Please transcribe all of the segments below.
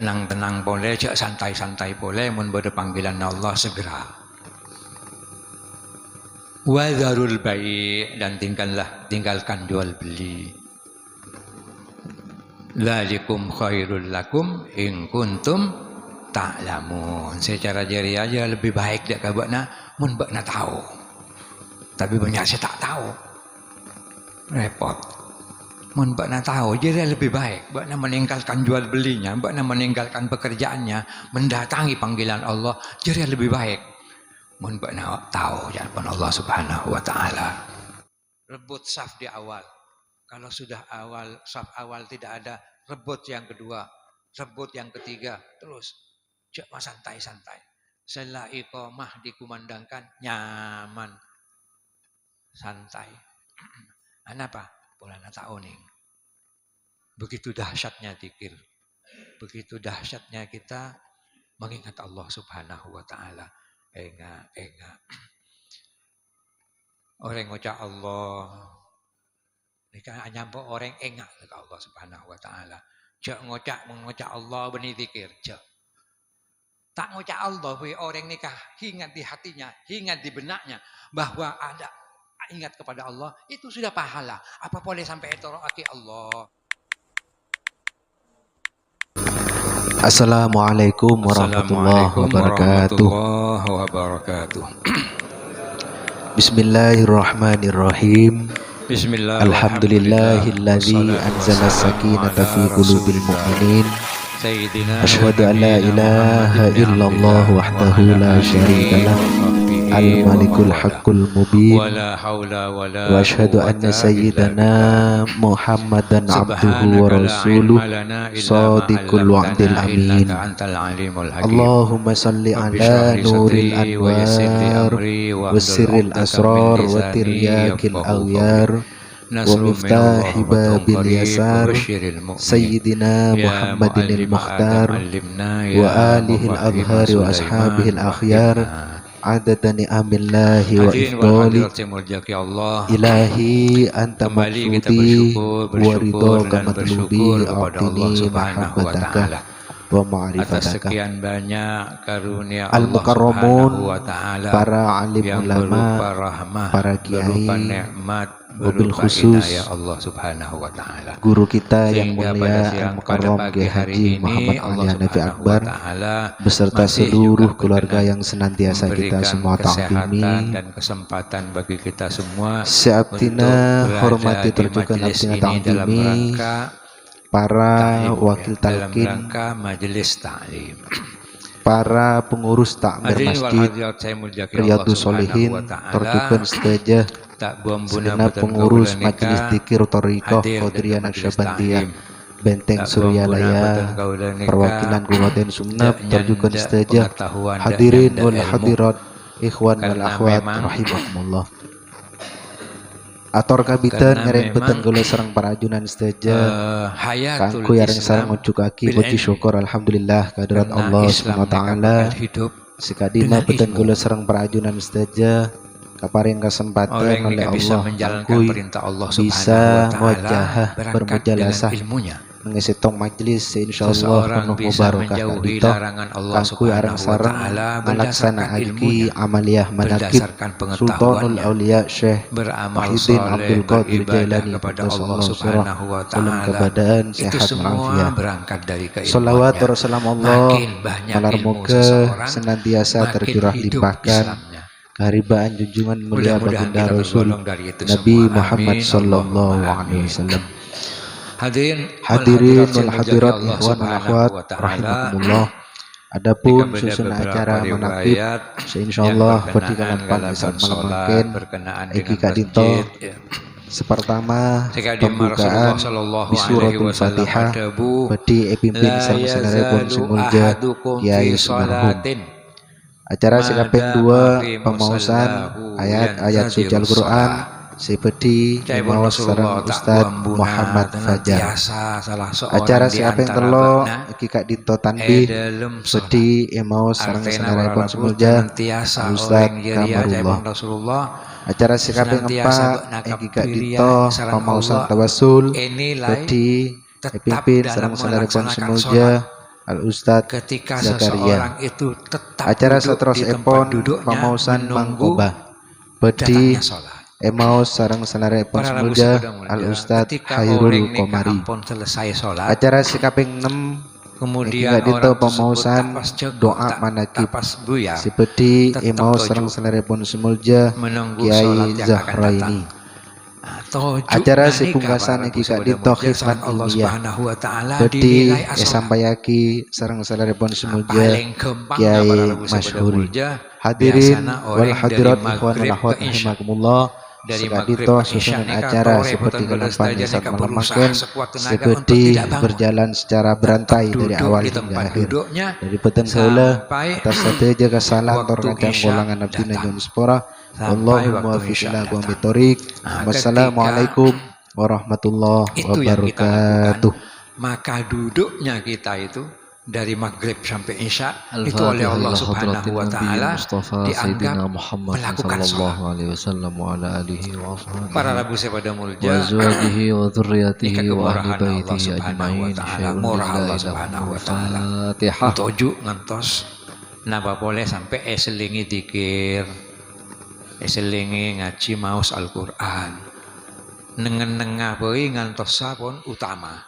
tenang-tenang boleh, cek santai-santai boleh, mun bade panggilan Allah segera. Wa dzarul bai', dan tinggalkan jual beli. Dzalikum khairul lakum in kuntum ta'lamun. Secara jari aja lebih baik dak kabakna mun bakna tahu. Tapi banyak saya tak tahu. Repot. Mun bakna tahu jadi lebih baik. Bakna meninggalkan jual belinya, bakna meninggalkan pekerjaannya, mendatangi panggilan Allah, jadi lebih baik. Mun bakna tahu jalan Allah Subhanahu wa taala. Rebut saf di awal. Kalau sudah saf awal tidak ada, rebut yang kedua, rebut yang ketiga, terus cek santai-santai. Setelah iqamah dikumandangkan, nyaman, santai. Kenapa? Pulana ta'uning. Begitu dahsyatnya zikir. Begitu dahsyatnya kita mengingat Allah Subhanahu wa taala. Enggak. Orang ngucap Allah, mereka nyampe orang enggak ke Allah Subhanahu wa taala. Cek mengucap Allah benih zikir, cek. Tak ngucap Allah, orang nikah ingat di hatinya, ingat di benaknya bahwa ada ingat kepada Allah, itu sudah pahala. Apa boleh sampai etoroaki Allah? Assalamualaikum warahmatullahi wabarakatuh. Bismillahirrahmanirrahim. Alhamdulillahilladzi anzala sakinata fi qulubil mu'minin. Asyhadu an la ilaha illallah wahdahu la syarika lah, al-malikul haqqul mubin. Wa asyhadu anna sayyidana Muhammadan abduhu wa rasuluh shadiqul wa'dil amin. Allahumma salli ala nuril anwar wa sirril asrar wa tiryakil aghyar wa miftahi babil yasar sayyidina Muhammadin al-mukhtar wa alihi al-adhhar wa ashabihi al-akhyar adada ni'amillahi wa ifdali. Ilahi anta maqsudi wa ridhaka matlubi a'tini mahabbataka wa ma'rifataka. Sekian banyak karunia Al-Mukarramun, para alim ulama, para kiai, wabil khusus ya Allah Subhanahu wa taala, guru kita yang mulia Al-Mukarram Kiai Haji Muhammad Ali Hanafi Akbar beserta seluruh keluarga yang senantiasa kita semua ta'zimi dan kesempatan bagi kita semua seabtina hormati terjukan abdina ta'zimi para wakil talqin, majelis taklim, para pengurus takmir masjid Riyadhus Shalihin, terjukan setajah segenap pengurus majelis dzikir thariqah Qadiriyah Naqsyabandiyah Benteng Suryalaya, perwakilan Kabupaten Sumeneb, terjukan setajah hadirin wal hadirat, ikhwan wal akhwat rahimakumullah. Ator kabitan ngereng beten gula sareng para ajunan setajah kangku yareng sareng ngucukaki puji syukur alhamdulillah kehadirat Allah Subhanahu wa taala. Sikadima beten gula sareng para ajunan setajah kaparing kesempatan oleh Allah kangku bisa muajahah bermujalasah mengisi tong majlis insyaallah penuh mubarakah kadito kangku areng sareng ngalaksana aki amaliyah manakib Sultanul Auliya Syekh Muhyiddin Abdul Qadir Jailani pada Allah Subhanahu wa taala dalam keadaan sehat walafiat. Shalawat wa salam Allah malarmoga senantiasa tercurah limpahkan keharibaan junjungan mulia baginda Rasul Nabi Muhammad sallallahu alaihi wasallam. Hadirin wal hadirat ikhwan wal akhwat rahimakumullah. Adapun susun acara manaqib insyaallah perdikangan panisan malam makin iki kadito sepertama pembukaan bisuratul Fatihah badi pimpin sang sanarepun sumulja Kiai Sumarhum. Acara sikaping 2 pemausan ayat-ayat suci Al-Quran seperti mawas sareng Ustaz Muhammad Fajar. Acara sikaping 3 kika dito tanbih seperti mawas sareng sanarepun sumulja Ustaz Kamarullah. Acara sikaping 4 kika dito pemausan tawassul seperti pimpin sareng sanarepun sumulja Al-Ustadz ketika Zakaria. seseorang itu tetap Acara duduk setros di tempat epon duduknya pamausan menunggu Mangkoba Bedi datangnya sholat. Emaus sareng sanare epon Para Rabu semulja Sabda Mulja, Al-Ustadz ketika Hairul orang nikah Komari. ampun selesai sholat, Acara sikaping 6 kemudian dito orang tersebut pamausan tak pas jago, doa tak manakib pas buyar, si Bedi tetap Emaus toju sareng sanare epon semulja menunggu Kiai sholat yang akan Zahraini. datang. Toju Acara nah si nikah pungkasan para iki Rabu kak Sabda dito Mulja, khidmat salat Allah ilmiah Subhanahu wa taala Bedi dinilai as-sholat. sampayaki sareng sanare epon semulja Paling gampang Kiai para Rabu Sabda Masyhuri. Mulja, Hadirin biasana wal orang dari hadirat ikhwan maghrib wal akhwat ke isya, rahimakumullah. dari Sekadito maghrib ke isya susunan nikah acara tore seperti boten dalam berusaha panisan nikah malam berusaha makan sekuat tenaga untuk seperti tidak bangun, berjalan secara tetap berantai dari duduk awal di hingga tempat akhir duduknya dari peteng kaula sampai atas sateja kasalan waktu tor kancang isya golongan abdi datang. najun spora Sampai Allahumma waktu wafiq isya ila datang. bitorik. Nah, Wassalamualaikum warahmatullahi itu yang kita lakukan, wabarakatuh. maka duduknya kita itu dari maghrib sampai isya itu Al-Fatihah oleh Allah ila Subhanahu hadratin wa Nabi taala Mustafa dianggap Sayyidina Muhammad melakukan sallallahu sholat. alaihi wasallam wa ala alihi wa ashabihi Para Rabu Sabda wa Mulja, azwajihi wa dzurriyyatihi nikah wa ahli kemurahan Allah baitihi Subhanahu wa ajmain. taala, Syai'un murah Allah lillahi Subhanahu wa lahumul taala. Fatihah. Toju ngantos napa boleh sampai selingi dikir, selingi ngaji maos Al-Qur'an. Nengen-nengah bae ngantos sapun utama.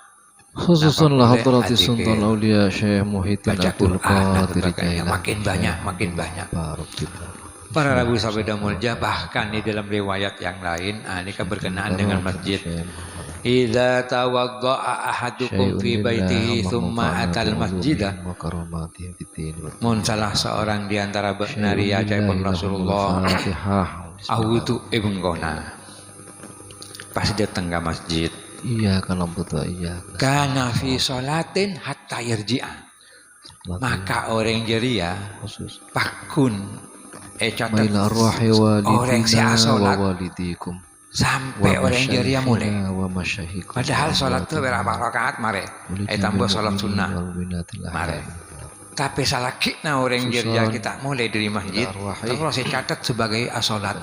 Khususan Napa lah boleh hadratis adikir, Sultan Aulia Syekh Muhyiddin baca Abdul Quran dan Qadir sebagainya. Jailani. Makin banyak, makin banyak. Para Rabu Sabda Mulja, bahkan di dalam riwayat yang lain, ini berkenaan dengan masjid. Idza tawadda'a ahadukum fi baitihi thumma atal masjidah. Mun salah seorang di antara benaria jaipun Rasulullah awudu ibn Qona. Pas dia tengah masjid. Iya kalau betul iya. Kana fi sholatin hatta yarji'a. Maka orang jeria khusus pakun catat maila arwahi orang si walidina wa sholat walidikum sampai orang jeria mulai. wa masyayikhina Padahal sholat itu berapa rakaat mare? Tambah sholat sunnah mare. Tapi salah kita orang jeria kita mulai dari masjid terus saya catat sebagai asolat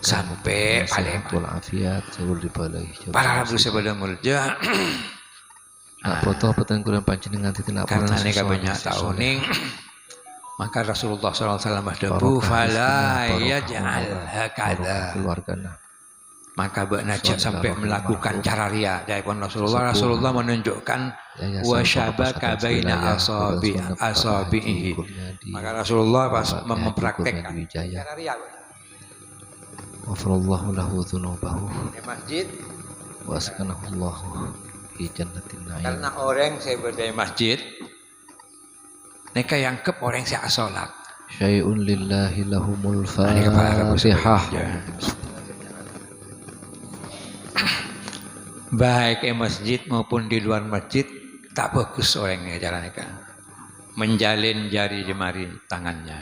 sampai paling para Rabu Sabda Mulja. Foto petengkuran panjenengan titik Karena mereka banyak tahun nih, maka Rasulullah SAW berdebu fala yaj'al hakadha. Maka Najat sampai melakukan cara ria. Daripada Rasulullah menunjukkan wasyabaka baina asabihi. Maka Rasulullah pas mempraktekkan cara ria. Wafirullahu lahu dzunubahu Di masjid waskanahullahu fi jannatin na'im. karena orang saya berdaya masjid, mereka yang kep orang saya sholat. Syai'un lillahi lahumul Fatihah. Baik di masjid maupun di luar masjid tak bagus orangnya cara mereka menjalin jari jemari tangannya.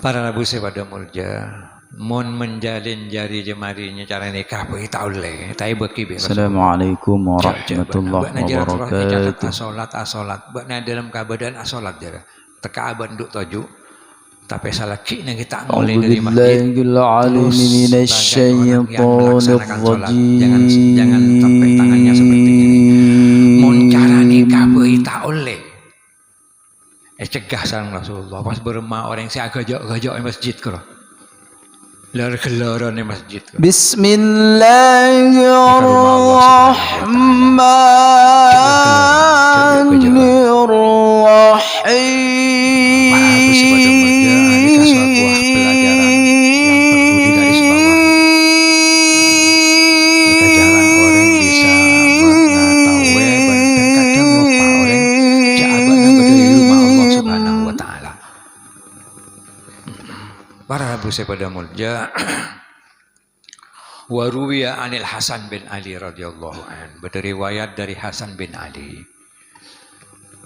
Para Rabu Sabda Mulja, mun menjalin jari jemarinya cara nikah bagi taule, tapi bagi biasa. Assalamualaikum warahmatullahi wabarakatuh. Asolat, bakna dalam keadaan asolat jara. Teka aban duk toju. Tapi salah kini kita mulai dari masjid terus jangan sampai tangannya seperti ini. Mun cara nikah bagi taule. Cegah sareng Rasulullah pas berema orang si agak-agak masjid karo. Lor-loron di masjid. Bismillahirrahmanirrahim. Para Rabu Sabda Mulja. Wa ruwiya anil Hasan bin Ali radhiyallahu an. Berriwayat dari Hasan bin Ali.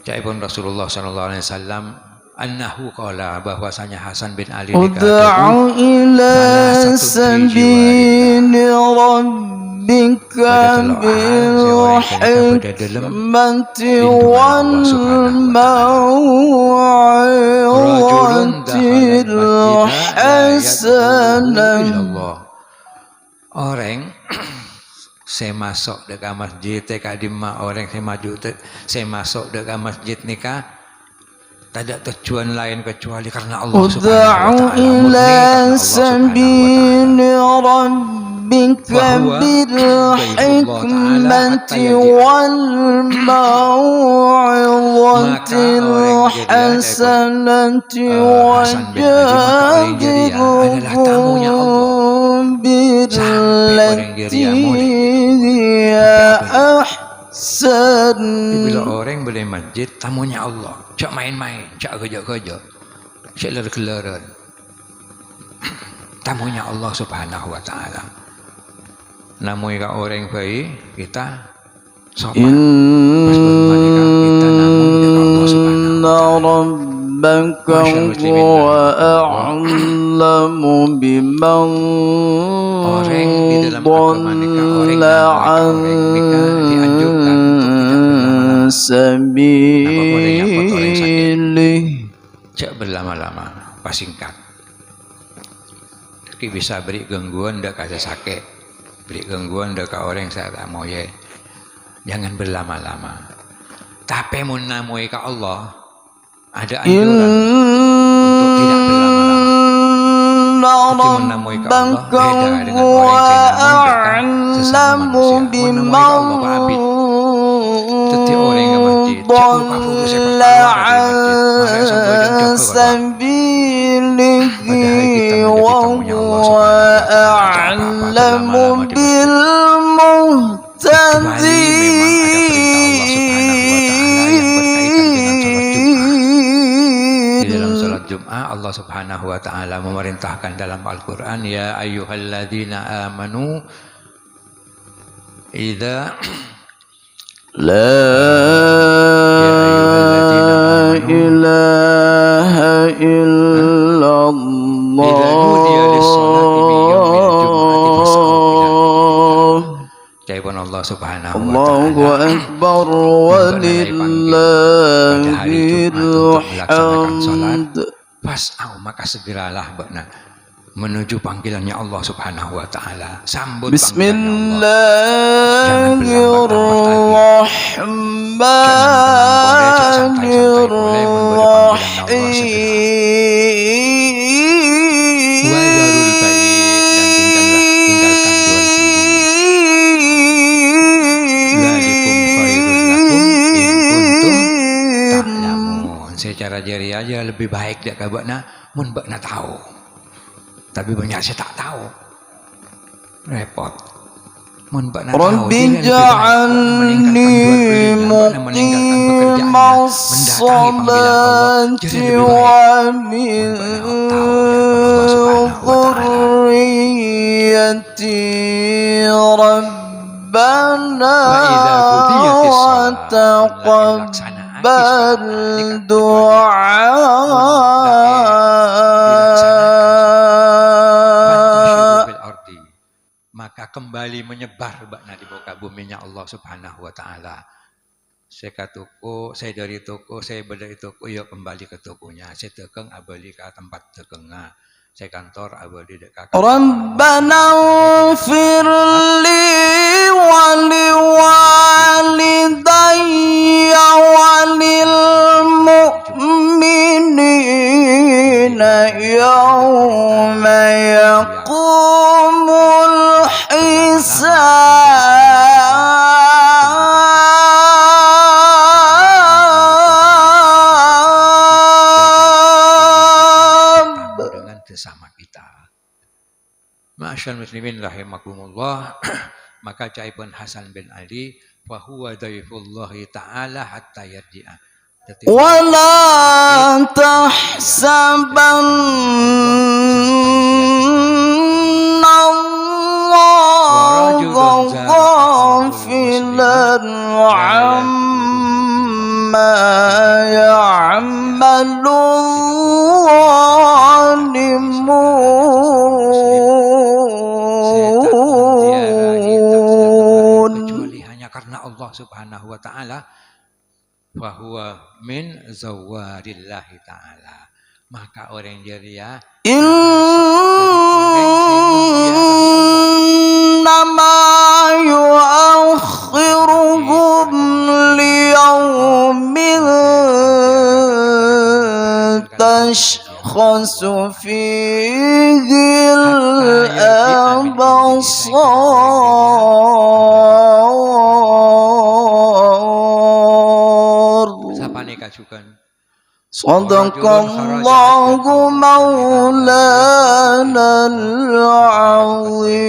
Jaibun Rasulullah sallallahu alaihi wasallam annahu qala bahwasanya Hasan bin Ali Ud'u ila sabili rabbika bil hikmati wal mau'izatil hasanah. Orang saya masuk dekat masjid teka dimah orang saya maju saya masuk dekat masjid nikah tak ada tujuan lain kecuali karena Allah Subhanahu wa taala ربك بالحكمة والموعظة الحسنة وجادلهم بالتي هي أحسن. Bila orang boleh masjid tamunya Allah, cak main-main, cak kerja-kerja, cak ler-leran. Tamunya Allah Subhanahu wa taala. Namun jika orang baik kita sopan. Pas bermanika kita namun dekat Allah Subhanahu wa taala. huwa a'lamu biman orang di dalam agama nikah orang nikah dianjurkan untuk tidak berlama-lama. Pas singkat. Tapi bisa beri gangguan dak kasih sakit. Beri gangguan dak ke orang saya tak mau ya. Jangan berlama-lama. Tapi mun namoi ka Allah ada anjuran untuk tidak berlama-lama. Tapi mun namoi ka Allah beda dengan orang yang sesama manusia. Mun namoi ka Allah ka abid. Teti orang ke masjid. Cakap kafu tu sepak keluar dari masjid. Masa sampai dan cakap وهو أعلم بالمهتدين. Di dalam salat Jumat Allah Subhanahu wa taala memerintahkan dalam Al-Qur'an ya ayyuhalladzina amanu idza لا إله إلا الله. Jawaban Allah Subhanahu wa Allahu Akbar walillahil hamd. Pas maka segeralah bakna menuju panggilannya Allah Subhanahu wa taala. Sambut Bismillahirrahmanirrahim. Secara jari aja lebih baik dak ka bakna mun bakna tahu. Tapi banyak saya tak tahu. Repot. Mun bakna tahu. Rabbi ja'alni muqimas salati wa min dhurriyyati Rabbana wa taqabbal du'a. Maka kembali menyebar bakna di muka buminya Allah Subhanahu wa taala. Saya ke toko, saya dari toko, saya dari toko, yuk kembali ke tokonya. Saya tekeng abali ke tempat tekengnya. Saya kantor abali dekat. Rabbana firli wa liwalidayya wa lil mu'minina yawma yaqumul hisab. Dengan sesama kita. Ma'asyal muslimin rahimakumullah. Maka caipun Hasan bin Ali wa huwa daifullahi ta'ala hatta yarji'a. ولا تحسبن الله غافلا عما يعمل الظالمون. Kecuali hanya karena Allah Subhanahu wa taala. Fahuwa min zawarillahi ta'ala. Maka orang jeria Inna إنما يؤخرهم ليوم تشخص فيه الأبصار. Sadaqallahu maulana al-azim.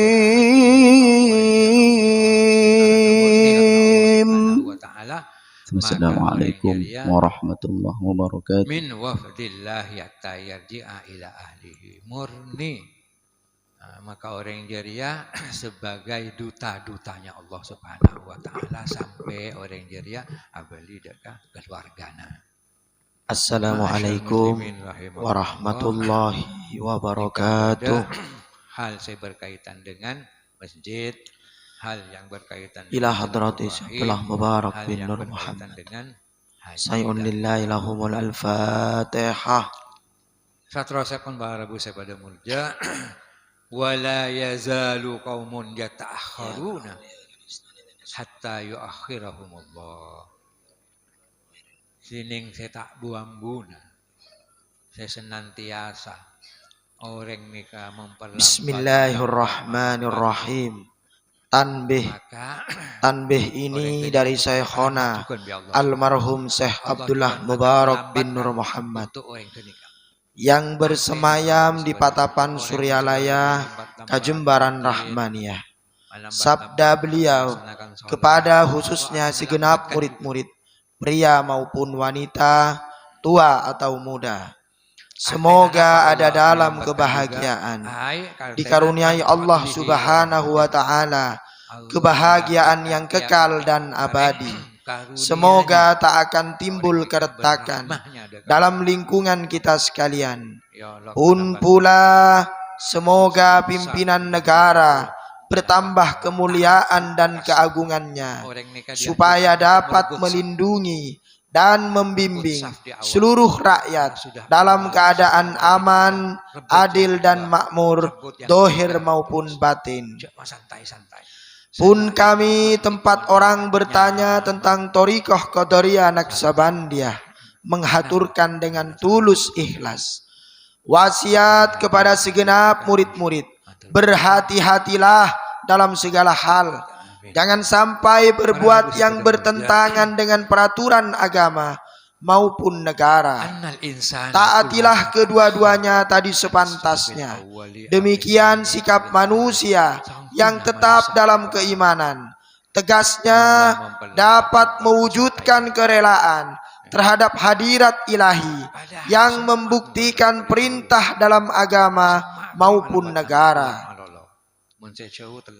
Assalamualaikum warahmatullahi wabarakatuh. Min wafdillahi hatta yarji'a ila ahlihi murni. Maka orang Jaria sebagai duta-dutanya Allah Subhanahu wa taala sampai orang Jaria abali dekat keluargana. Assalamualaikum warahmatullahi wabarakatuh. Hal saya berkaitan dengan masjid, hal yang berkaitan ila hadrati Syaikhullah Mubarak bin Nur Muhammad. Sayyun lillahi lahumul al-Fatihah. Satrosakun barabu sabada mulja wala yazalu qaumun yata'akhiruna hatta yuakhirahumullah. Sining saya tak buang-buna, saya senantiasa orang nikah memperlambat. Bismillahirrahmanirrahim. Tanbih ini dari Syekhona almarhum Syekh Abdullah Mubarak bin Nur Muhammad yang bersemayam di Patapan Suryalaya, Kajembaran Rahmaniyah. Sabda beliau kepada khususnya segenap murid-murid pria maupun wanita, tua atau muda. Semoga ada dalam kebahagiaan, dikaruniai Allah Subhanahu wa taala kebahagiaan yang kekal dan abadi. Semoga tak akan timbul keretakan dalam lingkungan kita sekalian. Pun pula semoga pimpinan negara bertambah kemuliaan dan keagungannya, supaya dapat melindungi dan membimbing seluruh rakyat dalam keadaan aman, adil dan makmur, dohir maupun batin. Pun kami tempat orang bertanya tentang Thariqah Qadariyah Naqsabandiyah menghaturkan dengan tulus ikhlas wasiat kepada segenap murid-murid, berhati-hatilah dalam segala hal. Jangan sampai berbuat yang bertentangan dengan peraturan agama maupun negara. Taatilah kedua-duanya tadi sepantasnya. Demikian sikap manusia yang tetap dalam keimanan. Tegasnya dapat mewujudkan kerelaan terhadap hadirat ilahi yang membuktikan perintah dalam agama maupun negara.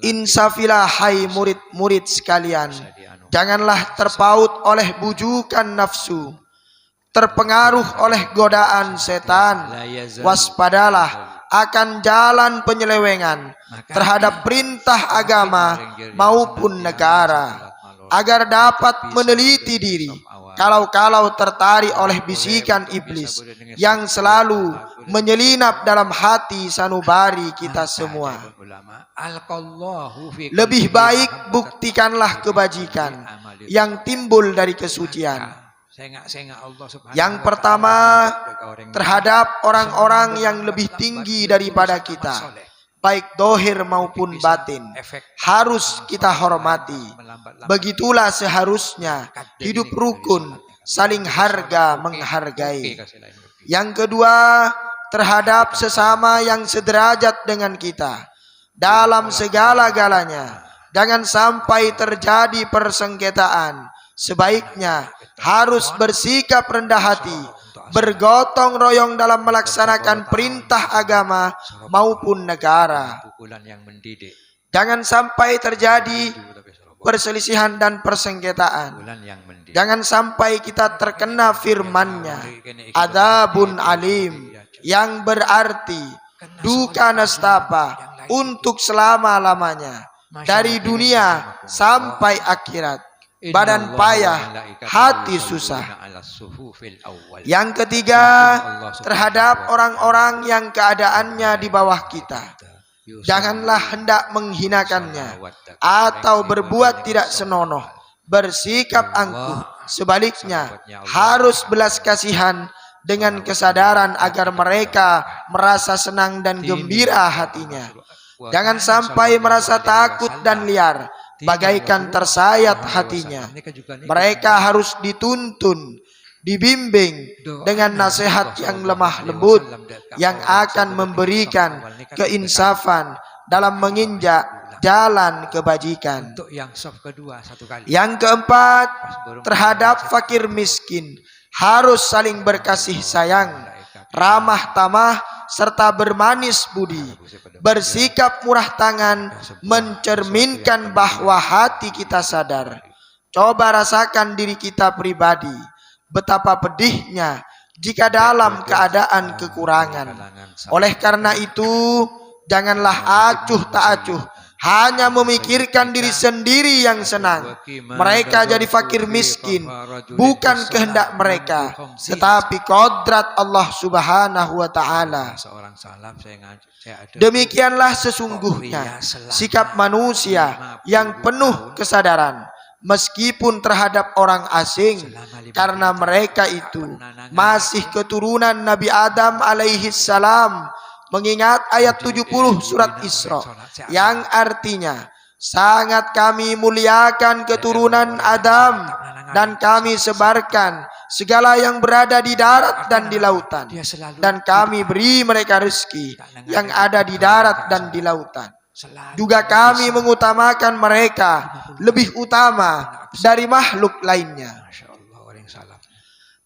Insafilah hai murid-murid sekalian, janganlah terpaut oleh bujukan nafsu, terpengaruh oleh godaan setan. Waspadalah akan jalan penyelewengan terhadap perintah agama maupun negara, agar dapat meneliti diri kalau-kalau tertarik oleh bisikan iblis yang selalu menyelinap dalam hati sanubari kita semua. Lebih baik buktikanlah kebajikan yang timbul dari kesucian. Yang pertama, terhadap orang-orang yang lebih tinggi daripada kita, baik dohir maupun batin, harus kita hormati. Begitulah seharusnya hidup rukun, saling harga menghargai. Yang kedua, terhadap sesama yang sederajat dengan kita dalam segala-galanya. Jangan sampai terjadi persengketaan. Sebaiknya harus bersikap rendah hati, bergotong royong dalam melaksanakan perintah agama maupun negara. Jangan sampai terjadi perselisihan dan persengketaan. Jangan sampai kita terkena firman-Nya, adzabun alim, yang berarti duka nestapa untuk selama-lamanya, dari dunia sampai akhirat. Badan payah, hati susah. Yang ketiga, terhadap orang-orang yang keadaannya di bawah kita, Janganlah hendak menghinakannya atau berbuat tidak senonoh, bersikap angkuh. Sebaliknya, harus belas kasihan dengan kesadaran agar mereka merasa senang dan gembira hatinya. Jangan sampai merasa takut dan liar, bagaikan tersayat hatinya. Mereka harus dituntun, dibimbing dengan nasihat yang lemah lembut, yang akan memberikan keinsafan dalam menginjak jalan kebajikan. Yang keempat, terhadap fakir miskin harus saling berkasih sayang, ramah tamah, serta bermanis budi. Bersikap murah tangan mencerminkan bahwa hati kita sadar. Coba rasakan diri kita pribadi, betapa pedihnya jika dalam keadaan kekurangan. Oleh karena itu, janganlah acuh tak acuh hanya memikirkan diri sendiri yang senang. Mereka jadi fakir miskin bukan kehendak mereka, tetapi kodrat Allah Subhanahu wa ta'ala. Demikianlah sesungguhnya sikap manusia yang penuh kesadaran, meskipun terhadap orang asing, karena mereka itu masih keturunan Nabi Adam alaihi salam. Mengingat ayat 70 surat Isra yang artinya, sangat kami muliakan keturunan Adam dan kami sebarkan segala yang berada di darat dan di lautan, dan kami beri mereka rezeki yang ada di darat dan di lautan. Juga kami mengutamakan mereka lebih utama dari makhluk lainnya.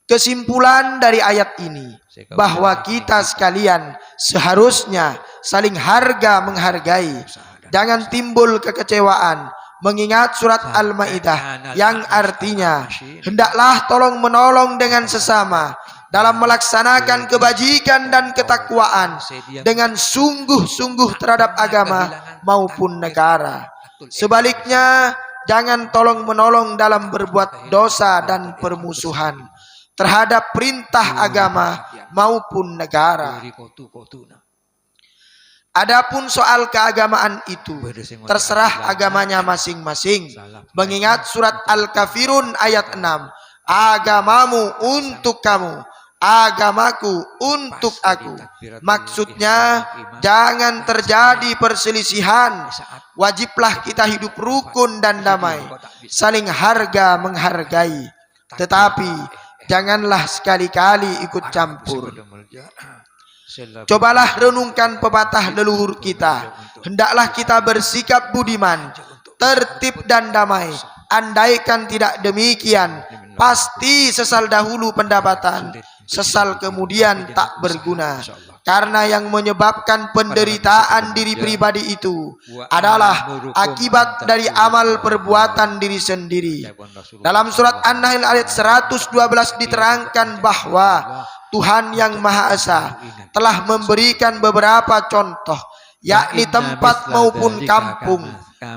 Kesimpulan dari ayat ini, bahwa kita sekalian seharusnya saling harga menghargai. Jangan timbul kekecewaan mengingat surat Al-Maidah yang artinya, hendaklah tolong menolong dengan sesama dalam melaksanakan kebajikan dan ketakwaan dengan sungguh-sungguh terhadap agama maupun negara. Sebaliknya, jangan tolong menolong dalam berbuat dosa dan permusuhan terhadap perintah agama maupun negara. Adapun soal keagamaan itu, terserah agamanya masing-masing. Mengingat surat Al-Kafirun ayat 6, agamamu untuk kamu, agamaku untuk aku. Maksudnya, jangan terjadi perselisihan. Wajiblah kita hidup rukun dan damai, saling harga menghargai. Tetapi janganlah sekali-kali ikut campur. Cobalah renungkan pepatah leluhur kita. Hendaklah kita bersikap budiman, tertib dan damai. Andaikan tidak demikian, pasti sesal dahulu pendapatan, sesal kemudian tak berguna. Karena yang menyebabkan penderitaan diri pribadi itu adalah akibat dari amal perbuatan diri sendiri. Dalam surat An-Nahl ayat 112 diterangkan bahwa Tuhan yang Maha Esa telah memberikan beberapa contoh, yakni tempat maupun kampung,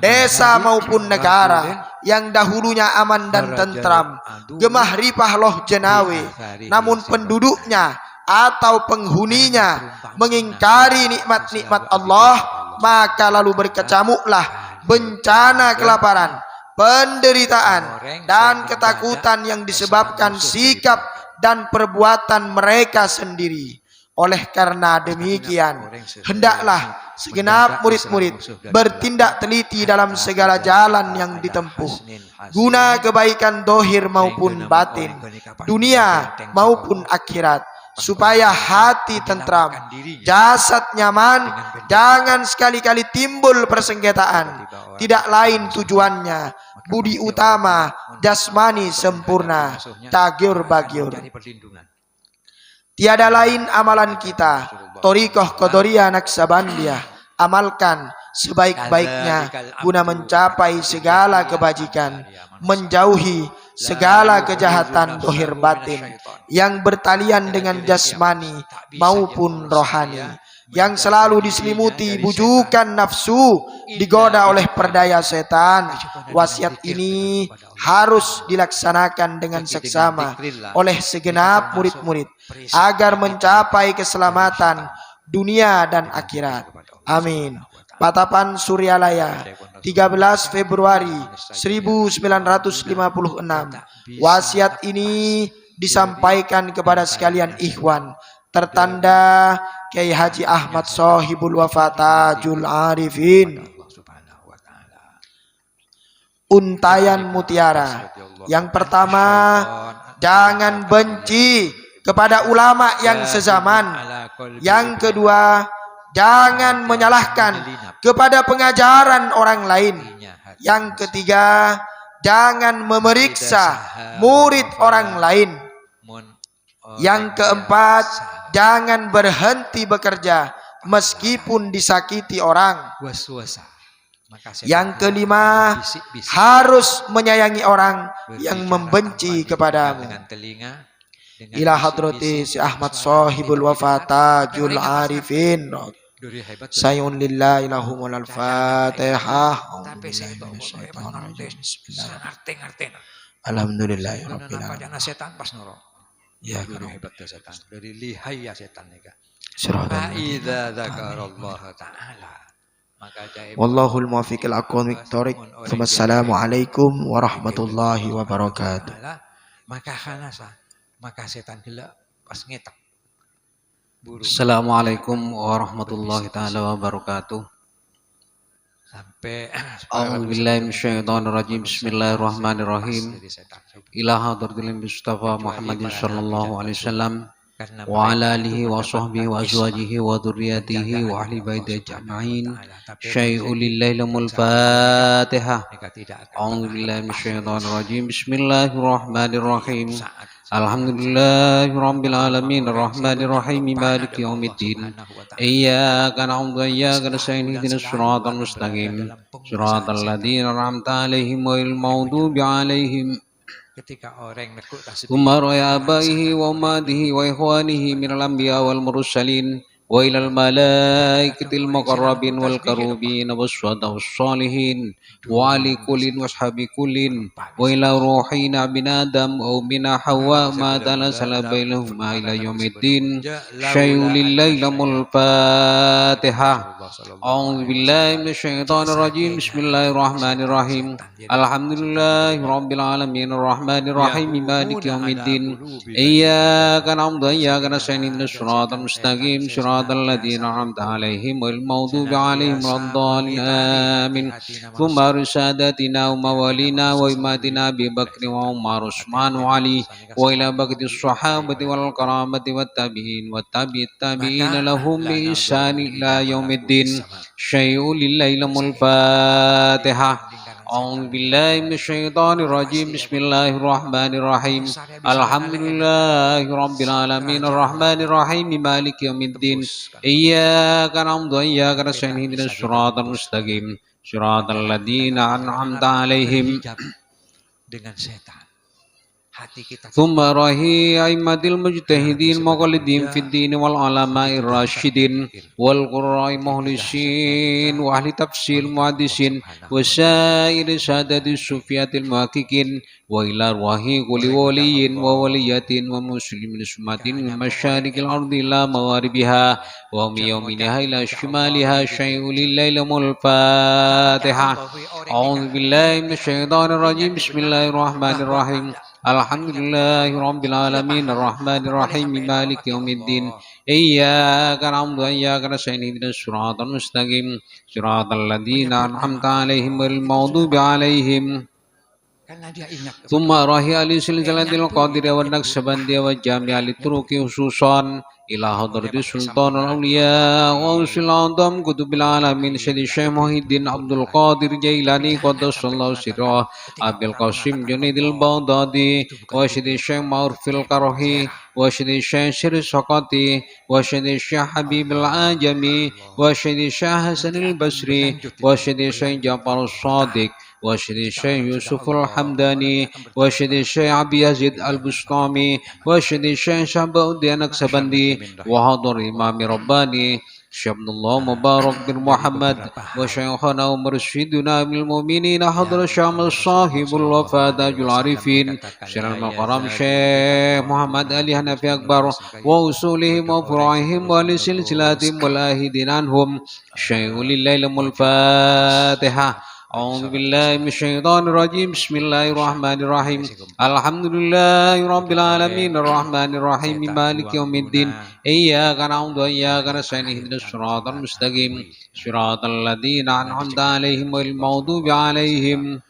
desa maupun negara yang dahulunya aman dan tentram, gemah ripah loh jenawe, namun penduduknya atau penghuninya mengingkari nikmat-nikmat Allah, maka lalu berkecamuklah bencana kelaparan, penderitaan, dan ketakutan yang disebabkan sikap dan perbuatan mereka sendiri. Oleh karena demikian, hendaklah segenap murid-murid bertindak teliti dalam segala jalan yang ditempuh, guna kebaikan dohir maupun batin, dunia maupun akhirat, supaya hati tentram, jasad nyaman. Jangan sekali-kali timbul persengketaan. Tidak lain tujuannya budi utama, jasmani sempurna, tagyur bagyur. Tiada lain amalan kita, Thariqah Qadariyah Naksabandiyah, amalkan sebaik-baiknya guna mencapai segala kebajikan, menjauhi segala kejahatan dohir batin yang bertalian dengan jasmani maupun rohani, yang selalu diselimuti bujukan nafsu, digoda oleh perdaya setan. Wasiat ini harus dilaksanakan dengan seksama oleh segenap murid-murid agar mencapai keselamatan dunia dan akhirat. Amin. Patapan Suryalaya 13 Februari 1956. Wasiat ini disampaikan kepada sekalian ikhwan, tertanda Kiai Haji Ahmad Sohibul Wafa Tajul Arifin. Untayan mutiara. Yang pertama, jangan benci kepada ulama yang sezaman. Yang kedua, jangan menyalahkan kepada pengajaran orang lain. Yang ketiga, jangan memeriksa murid orang lain. Yang keempat, jangan berhenti bekerja meskipun disakiti orang. Yang kelima, harus menyayangi orang yang membenci kepadamu. Ila hadrati si Ahmad Sohibul Wafa Tajul Arifin. Sayyun lillahi lahumul al-fatihah. Alhamdulillahirabbil alamin. Setan pas noro. Ya, kudu hebat setan. Dari lihai ya setan nika. Fa idza dzakarallahu ta'ala. Wallahul muwaffiq ila aqwamit thoriq. Wassalamualaikum warahmatullahi wabarakatuh. Maka khanasa, maka setan gelak pas ngetak. Assalamualaikum warahmatullahi taala wabarakatuh. Sampai A'udzubillahi minasyaitonirrajim. Bismillahirrahmanirrahim. Ila hadratil Mustafa Muhammadin sallallahu alaihi wasallam wa ala alihi wa sahbihi wa azwajihi wa dzurriyyatihi wa ahli baitihi ajma'in. Syai'ul lillahi lamul Fatihah. A'udzubillahi minasyaitonirrajim. Bismillahirrahmanirrahim. Alhamdulillahirabbil alamin arrahmanir rahim maliki yaumiddin. Iyyaka na'budu wa iyyaka nasta'in ihdinas siratal mustaqim. Siratal ladzina an'amta 'alaihim ghairil maghdubi 'alaihim. Ketika orang nekuk tasbih Umar ya abaihi wa ummatihi wa ikhwanihi minal anbiya wal mursalin wa ilal malaikatil muqarrabin wal karubin wassuhada wassalihin wa ali kullin washabi kullin wa ila ruhina bin adam wa ummina hawa ma talasala bainahuma ila yaumiddin. Syai'ul lillahi lamul Fatihah. A'udzu billahi minasyaitonir rajim. Bismillahirrahmanirrahim. Alhamdulillahi rabbil alamin arrahmanir rahim maliki yaumiddin. Iyyaka na'budu wa iyyaka nasta'in ihdinas siratal mustaqim siratal ladzina an'amta 'alaihim ghairil maghdubi 'alaihim waladdallin. Amin. Thumma risadatina wa mawalina wa imatina Abi Bakr wa Umar Utsman wa Ali wa ila baqi sahabati wal karamati wat tabi'in wat tabi'it tabi'in lahum bi ihsan ila yaumiddin. Syai'ul lillahi lamul Fatihah. A'udzu billahi minasyaitonir rajim. Bismillahirrahmanirrahim. Alhamdulillahirabbil alamin arrahmanir rahim maliki yaumiddin. Iyyaka na'budu wa iyyaka nasta'in ihdinas siratal mustaqim siratal ladzina an'amta 'alaihim dengan setan. Hati kita Thumma rahi aimatil mujtahidin muqallidin fid din wal ulama'ir rasyidin wal qurra'i muhlisin wa ahli tafsir muhaddisin wa sa'iri sadati sufiyatil muhaqqiqin wa ila ruhi kulli waliyin wa waliyatin wa muslimin sumatin min masyariqil ardi ila magharibiha wa min yawminiha ila shimaliha. Syai'ul lillahi lamul Fatihah. A'udzu billahi minasyaitonir rajim. Bismillahirrahmanirrahim. Alhamdulillahirabbil alamin arrahmanir rahim maliki yaumiddin. Iyyaka na'budu wa iyyaka nasta'in ihdinas siratal mustaqim siratal ladzina an'amta 'alaihim ghairil maghdubi 'alaihim. karena dia ingat Thumma rahi ali silsilatil qadir wa naqsabandi wa jami'al turuqi khususan ila hadrati sultanul awliya wa usul adam kutubil alamin Syekh Muhyiddin Abdul Qadir Jailani qaddasallahu sirrah Abil Qasim Junaidil Baghdadi wa Syekh Ma'rufil Karhi wa Syekh Syir Saqati wa Syekh Habibul Ajami wa Syekh Hasanil Basri wa Syekh Ja'far Shadiq wa Syekh Yusuf Al-Hamdani wa Syekh Abi Yazid Al-Bustami wa Syekh Syahbauddin Aqsabandi wa hadur Imam Rabbani Syekh Abdullah Mubarak bin Muhammad wa Syekhana Mursyiduna bil Mu'minin hadra Syamil Sahibul Wafatajul Arifin Syarul Maqaram Syekh Muhammad Ali Hanafi Akbar wa usulihim wa furu'ihim wa li silsilatihim wal ahidin anhum Syekhul Lailamul Fatihah. أعوذ بالله من الشيطان الرجيم بسم الله الرحمن الرحيم الحمد لله رب العالمين الرحمن الرحيم مالك يوم الدين إياك نعبد وإياك نستعين اهدنا الصراط المستقيم صراط الذين أنعمت عليهم غير المغضوب عليهم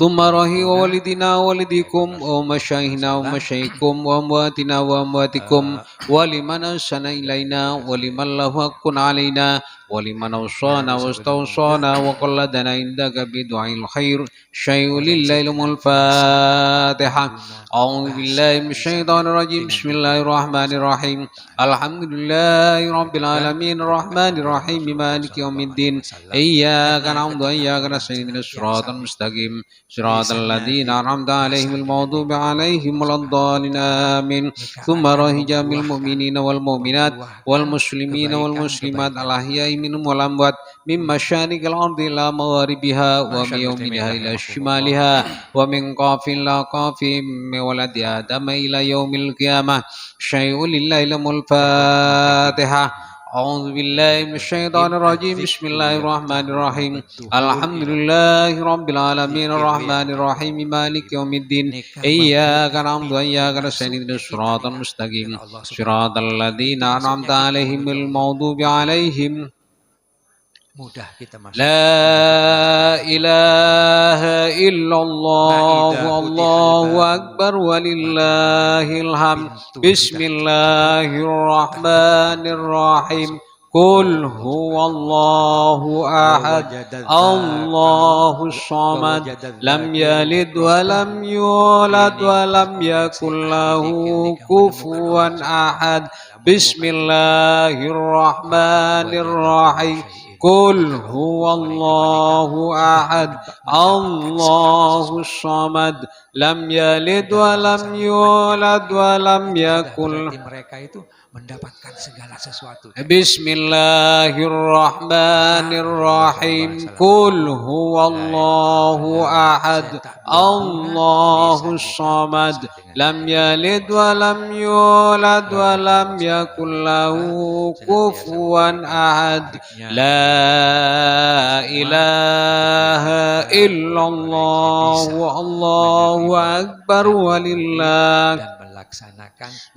ثم رهي والدنا والديكم ومشايخنا ومشايخكم وأمواتنا وأمواتكم ولمن أحسن إلينا ولمن له حق علينا ولمن أوصانا واستوصانا وقلدنا عندك بدعاء الخير شيء لله الفاتحة. أعوذ بالله من الشيطان الرجيم بسم الله الرحمن الرحيم الحمد لله رب العالمين الرحمن الرحيم مالك يوم الدين إياك نعبد وإياك نستعين الصراط المستقيم صراط الذين أنعمت عليهم المغضوب عليهم ولا الضالين آمين. ثم رهج بالمؤمنين والمؤمنات والمسلمين والمسلمات الأحياء منهم والأموات من مشارق الأرض إلى مغاربها ومن يومها إلى شمالها ومن قاف إلى قاف من ولد آدم إلى يوم القيامة شيء لله الفاتحة. أعوذ بالله من الشيطان الرجيم بسم الله الرحمن الرحيم الحمد لله رب العالمين الرحمن الرحيم مالك يوم الدين إياك نعبد وإياك نستعين الصراط المستقيم صراط الذين أنعمت عليهم المغضوب عليهم لا إله إلا الله والله أكبر ولله الحمد. بسم الله الرحمن الرحيم قل هو الله أحد الله الصمد لم يلد ولم يولد ولم يكن له كفوا أحد. بسم الله الرحمن الرحيم قل هو الله أحد الله الصمد لم يلد ولم يولد ولم يكن mereka itu mendapatkan segala sesuatu. Bismillahirrahmanirrahim. Qul huwallahu ahad. Allahus samad. Lam yalid wa lam yulad wa lam yakul lahu kufuwan ahad. La ilaha illallah wallahu akbar walillah.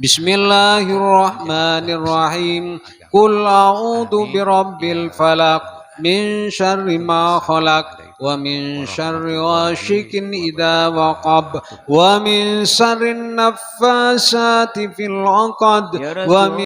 Bismillahirrahmanirrahim. Qul a'udzu birabbil falaq min syarri ma khalaq wa min syarri ghasikin idza waqab wa min syarrin naffasati fil 'uqad wa min